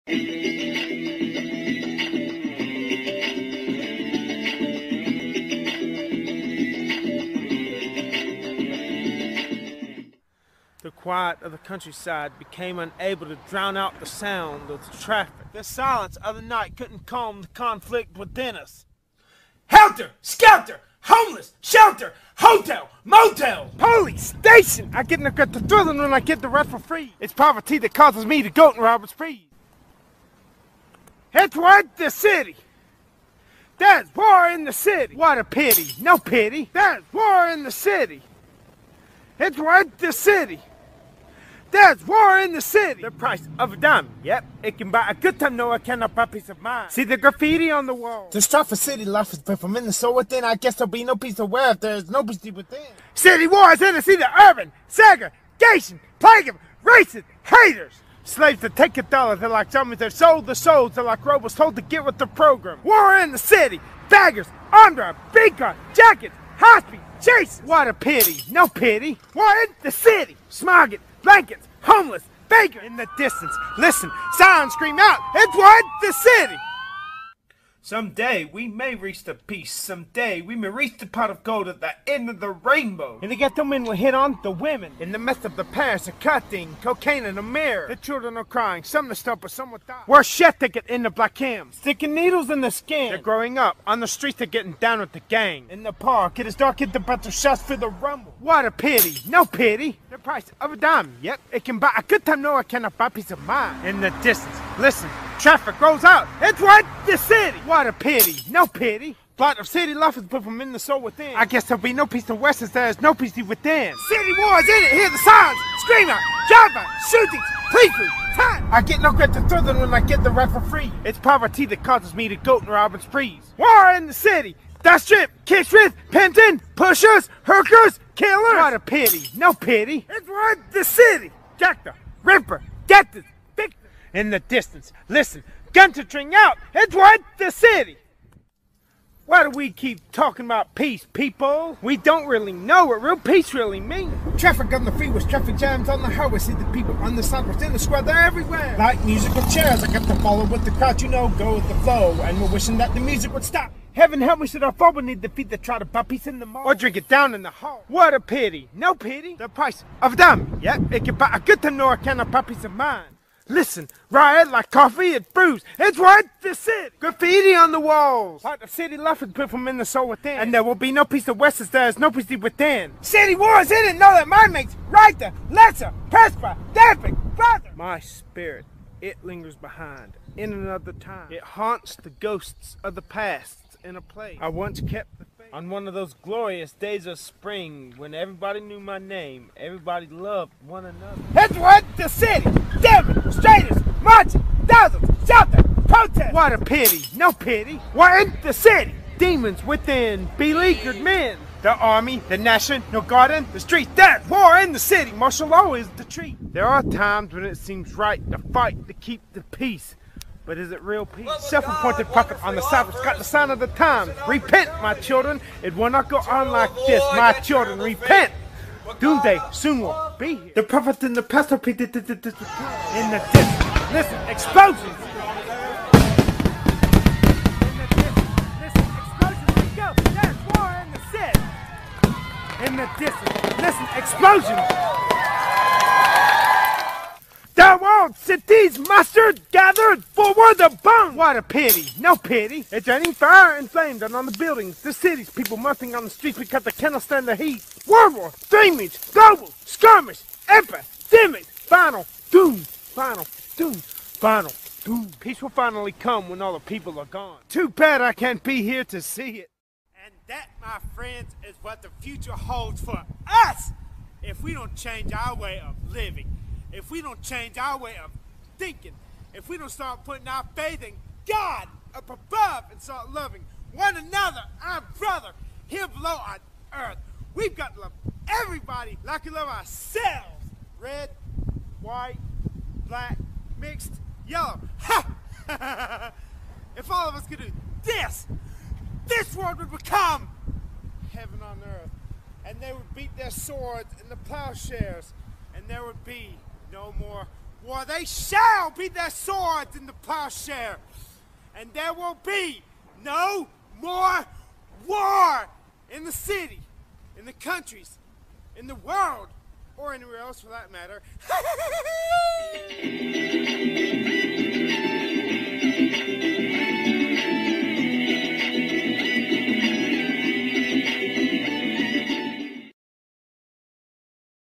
The quiet of the countryside became unable to drown out the sound of the traffic. The silence of the night couldn't calm the conflict within us. Helter! Skelter! Homeless! Shelter! Hotel! Motel! Police! Station! I get the thrilling when I get the rest for free. It's poverty that causes me to goat and rob and spree. It's what the city! There's war in the city! What a pity! No pity! There's war in the city! It's what the city! There's war in the city! The price of a dime, yep. It can buy a good time, no, I cannot buy peace of mind. See the graffiti on the wall. To strive for city life is but from in the soul within. I guess there'll be no peace aware if there's no peace within. City wars in the city, urban segregation, plague of racist haters. Slaves that take a dollar, they're like zombies, they're sold the souls, they're like robots told to get with the program. War in the city, baggers, armed drive, big car, jackets, high-speed chases. What a pity, no pity. War in the city, smog it, blankets, homeless, baker in the distance. Listen, sirens scream out, it's what the city. Someday we may reach the peace. Someday we may reach the pot of gold at the end of the rainbow. And the ghetto men will hit on the women. In the midst of the parents are cutting cocaine in a mirror. The children are crying, some to stop, but some will die. Worse yet, they get in the black cams, sticking needles in the skin. They're growing up on the streets, they're getting down with the gang. In the park, it is dark, the battle shots feel the rumble. What a pity, no pity. The price of a dime, yep, it can buy a good time, no, I cannot buy peace of mind. In the distance, listen. Traffic rolls out. It's what the city. What a pity. No pity. Plot of city life is put from in the soul within. I guess there'll be no peace in west as there is no peace within. City wars in it. Hear the sirens. Scream out. Drive-by. Shootings. Police time. I get no credit to thrill when I get the right for free. It's poverty that causes me to goat and rob and sprees. War in the city. That's strip. Kids with pimping. Pushers. Hookers. Killers. What a pity. No pity. It's what the city. Jack the Ripper. Get this. In the distance, listen, guns are ring out, it's what the city! Why do we keep talking about peace, people? We don't really know what real peace really means. Traffic on the freeways, traffic jams on the highway. See the people on the sidewalks, in the square, they're everywhere. Like musical chairs, I got to follow with the crowd, you know, go with the flow. And we're wishing that the music would stop. Heaven help me, should our fall beneath the feet that try to buy peace in the mall. Or drink it down in the hall. What a pity, no pity. The price of a dime, yep, it can buy a good time, no, I cannot buy peace of mind. Listen, riot like coffee, it brews. It's what the city. Graffiti on the walls. Part of city life is put from in the soul within. And there will be no peace of west as there is no peace within. City wars in it, know that mind makes right lesser, prosper, therapy, brother. My spirit, it lingers behind in another time. It haunts the ghosts of the past in a place I once kept the faith. On one of those glorious days of spring, when everybody knew my name, everybody loved one another. It's what the city. Demonstrators, marching, thousands, shelter, protest. What a pity, no pity. We're in the city. Demons within, beleaguered men. The army, the national guard in the streets. There's war in the city. Martial law is the treat. There are times when it seems right to fight to keep the peace. But is it real peace? Self-appointed prophet on the Sabbath got the sign of the times. Repent, my children. It will not go on like this. My children, repent. Doomsday soon will be here. The prophet in the past will be in the distance. Listen, explosions. Listen, explosions. Go. There's war in the city. In the distance. Listen, explosions. The world cities mustered, gathered forward the bone. What a pity, no pity. It's raining fire and flames down on the buildings, the cities, people marching on the streets because they cannot stand the heat. World War, means global, skirmish, epidemic, final doom, final doom, final doom. Peace will finally come when all the people are gone. Too bad I can't be here to see it. And that, my friends, is what the future holds for us if we don't change our way of living. If we don't change our way of thinking, if we don't start putting our faith in God up above and start loving one another, our brother, here below on earth, we've got to love everybody like we love ourselves. Red, white, black, mixed, yellow. Ha! If all of us could do this world would become heaven on earth. And they would beat their swords in the plowshares, and there would be no more For they shall be their swords in the plowshare, and there will be no more war in the city, in the countries, in the world, or anywhere else for that matter.